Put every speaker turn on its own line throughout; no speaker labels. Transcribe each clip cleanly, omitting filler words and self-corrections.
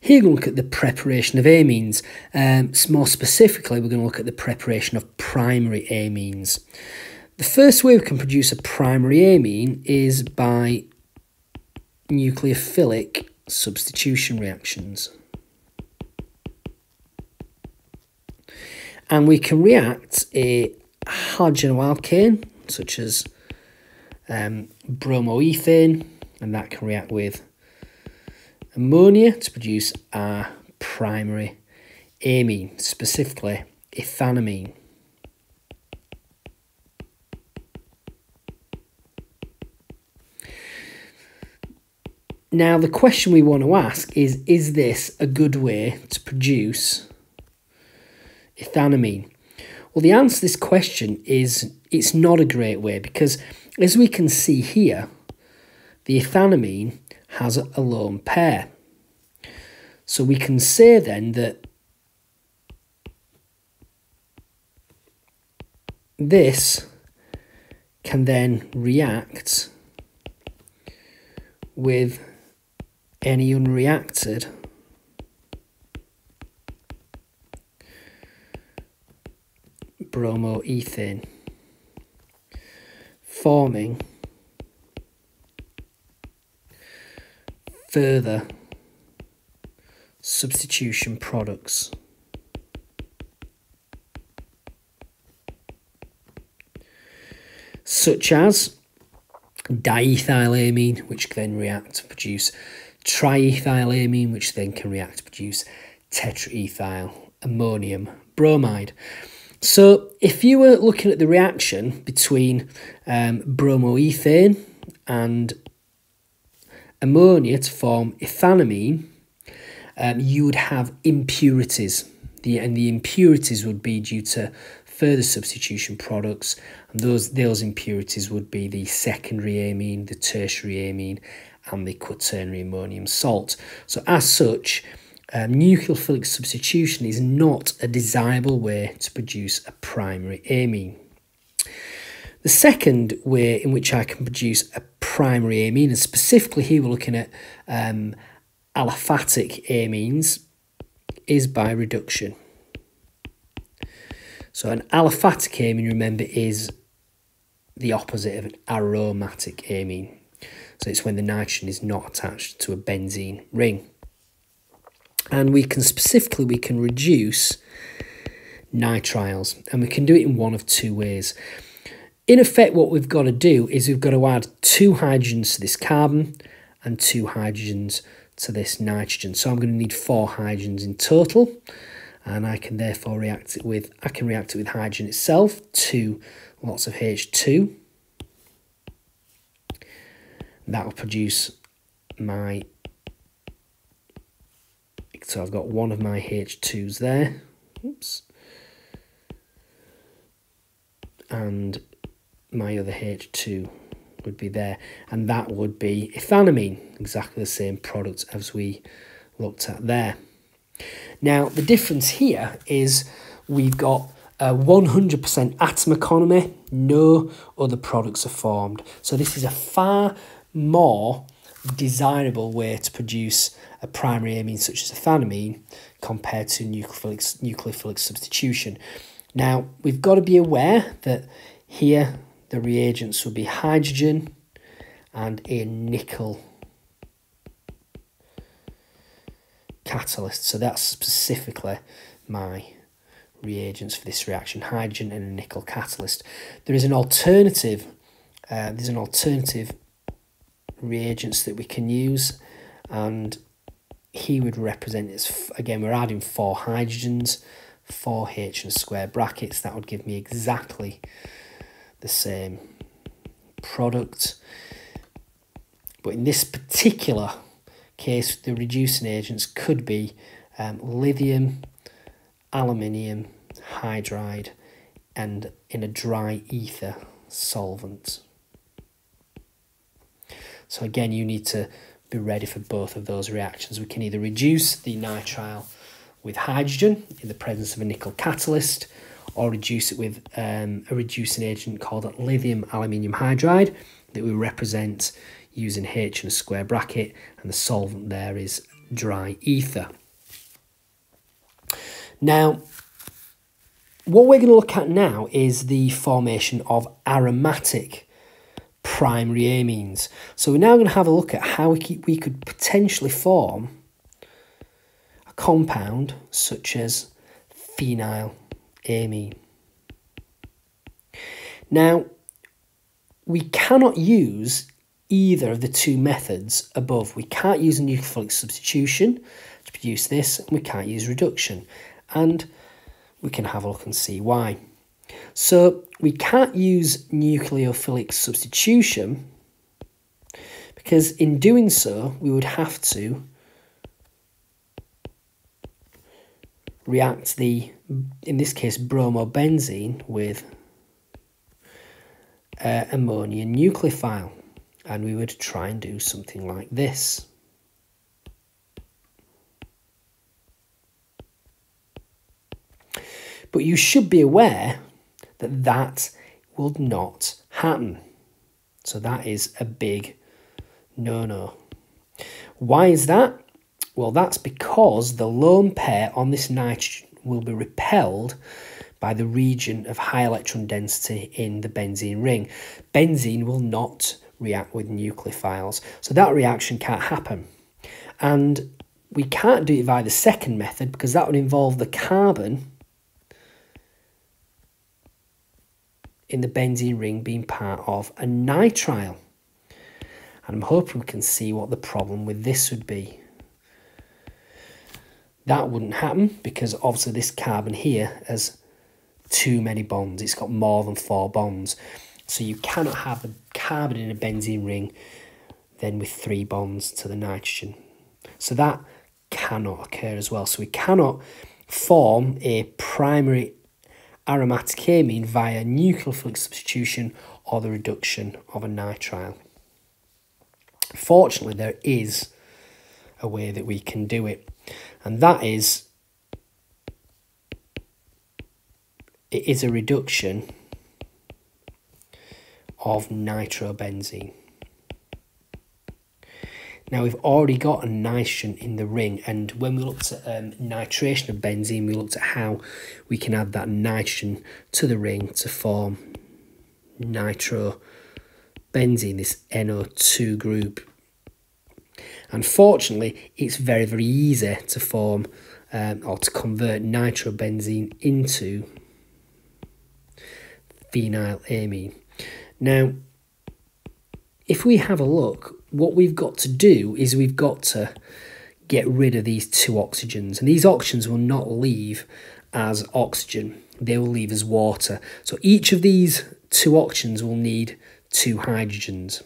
Here we're going to look at the preparation of amines. More specifically, we're going to look at the preparation of primary amines. The first way we can produce a primary amine is by nucleophilic substitution reactions. And we can react a halogen such as bromoethane, and that can react with ammonia to produce our primary amine, specifically ethanamine. Now, the question we want to ask is this a good way to produce ethanamine? Well, the answer to this question is it's not a great way, because as we can see here, the ethanamine has a lone pair. So we can say then that this can then react with any unreacted bromoethane, forming further substitution products. Such as diethylamine, which can then react to produce triethylamine, which then can react to produce tetraethyl ammonium bromide. So if you were looking at the reaction between bromoethane and ammonia to form ethanamine, you would have impurities. And the impurities would be due to further substitution products, and those impurities would be the secondary amine, the tertiary amine, and the quaternary ammonium salt. So as such, nucleophilic substitution is not a desirable way to produce a primary amine. The second way in which I can produce a primary amine, and specifically here we're looking at aliphatic amines, is by reduction. So an aliphatic amine, remember, is the opposite of an aromatic amine. So it's when the nitrogen is not attached to a benzene ring. And we can reduce nitriles, and we can do it in one of two ways. In effect, what we've got to do is we've got to add 2 hydrogens to this carbon and 2 hydrogens to this nitrogen. So I'm going to need 4 hydrogens in total, and I can therefore react it with hydrogen itself, 2 lots of H2. That will produce my, so I've got one of my H2s there, oops, and my other H2 would be there, and that would be ethanamine, exactly the same product as we looked at there. Now, the difference here is we've got a 100% atom economy, no other products are formed. So this is a far more desirable way to produce a primary amine such as ethanamine compared to nucleophilic substitution. Now, we've got to be aware that here the reagents will be hydrogen and a nickel catalyst. So that's specifically my reagents for this reaction, hydrogen and a nickel catalyst. There is an alternative, reagents that we can use, and he would represent it. Again, we're adding 4 hydrogens, 4 H and square brackets. That would give me exactly the same product. But in this particular case, the reducing agents could be lithium, aluminium hydride, and in a dry ether solvent. So again, you need to be ready for both of those reactions. We can either reduce the nitrile with hydrogen in the presence of a nickel catalyst, or reduce it with a reducing agent called lithium aluminium hydride that we represent using H in a square bracket, and the solvent there is dry ether. Now, what we're going to look at now is the formation of aromatic primary amines. So we're now going to have a look at how we could potentially form a compound such as phenylamine. Now, we cannot use either of the two methods above. We can't use a nucleophilic substitution to produce this, and we can't use reduction. And we can have a look and see why. So we can't use nucleophilic substitution because in doing so, we would have to react the, in this case, bromobenzene with ammonium nucleophile, and we would try and do something like this. But you should be aware that that will not happen. So that is a big no-no. Why is that? Well, that's because the lone pair on this nitrogen will be repelled by the region of high electron density in the benzene ring. Benzene will not react with nucleophiles, so that reaction can't happen. And we can't do it via the second method because that would involve the carbon in the benzene ring being part of a nitrile. And I'm hoping we can see what the problem with this would be. That wouldn't happen because obviously this carbon here has too many bonds. It's got more than 4 bonds. So you cannot have a carbon in a benzene ring then with 3 bonds to the nitrogen. So that cannot occur as well. So we cannot form a primary aromatic amine via nucleophilic substitution or the reduction of a nitrile. Fortunately, there is a way that we can do it, and that is, it is a reduction of nitrobenzene. Now, we've already got a nitrogen in the ring, and when we looked at nitration of benzene, we looked at how we can add that nitrogen to the ring to form nitrobenzene, this NO2 group. Unfortunately, it's very, very easy to form or to convert nitrobenzene into phenylamine. Now, if we have a look, what we've got to do is we've got to get rid of these 2 oxygens. And these oxygens will not leave as oxygen. They will leave as water. So each of these 2 oxygens will need 2 hydrogens.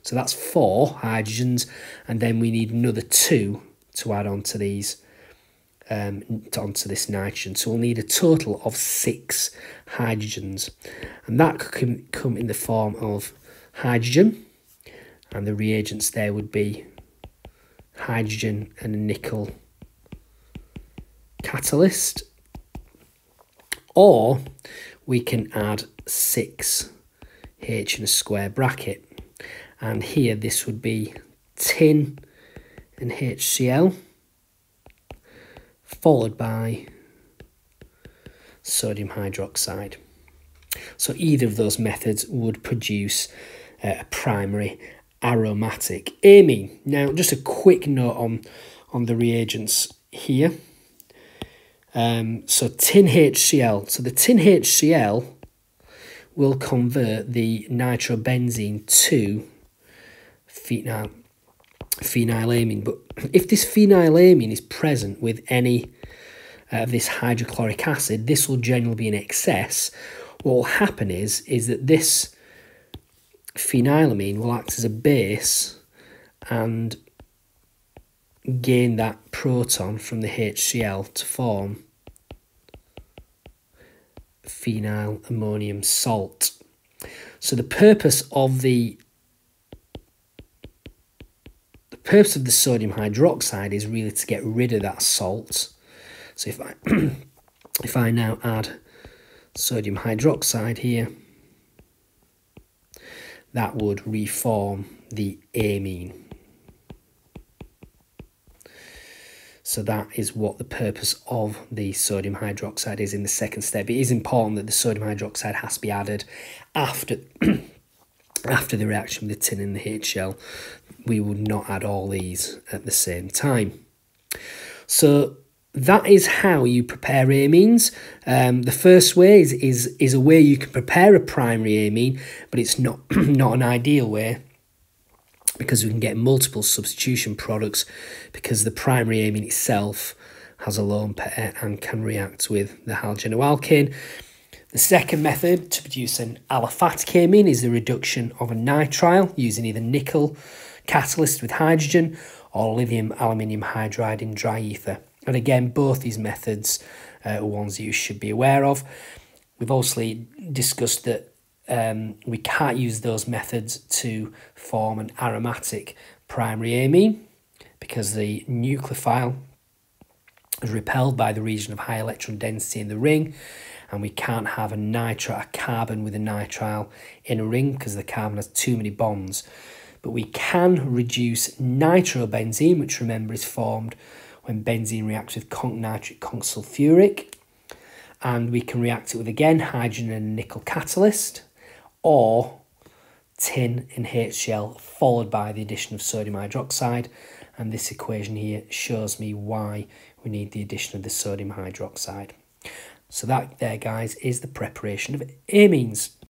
So that's 4 hydrogens. And then we need another 2 to add onto these, onto this nitrogen. So we'll need a total of 6 hydrogens. And that can come in the form of hydrogen. And the reagents there would be hydrogen and a nickel catalyst. Or we can add 6 H in a square bracket. And here this would be tin and HCl, followed by sodium hydroxide. So either of those methods would produce a primary aromatic amine. Now, just a quick note on the reagents here. So tin HCl. So the tin HCl will convert the nitrobenzene to phenylamine. But if this phenylamine is present with any of this hydrochloric acid, this will generally be in excess. What will happen is that this phenylamine will act as a base and gain that proton from the HCl to form phenylammonium salt. So the purpose of the sodium hydroxide is really to get rid of that salt. So if I now add sodium hydroxide here, that would reform the amine. So that is what the purpose of the sodium hydroxide is in the second step. It is important that the sodium hydroxide has to be added after after the reaction with the tin and the HCl. We would not add all these at the same time. So that is how you prepare amines. The first way is a way you can prepare a primary amine, but it's not an ideal way, because we can get multiple substitution products because the primary amine itself has a lone pair and can react with the halogenoalkane. The second method to produce an aliphatic amine is the reduction of a nitrile using either nickel catalyst with hydrogen or lithium aluminium hydride in dry ether. And again, both these methods are ones that you should be aware of. We've also discussed that we can't use those methods to form an aromatic primary amine because the nucleophile is repelled by the region of high electron density in the ring, and we can't have a carbon with a nitrile in a ring because the carbon has too many bonds. But we can reduce nitrobenzene, which remember is formed when benzene reacts with conc nitric conc sulfuric, and we can react it with, again, hydrogen and a nickel catalyst, or tin and HCl followed by the addition of sodium hydroxide. And this equation here shows me why we need the addition of the sodium hydroxide. So that there, guys, is the preparation of amines.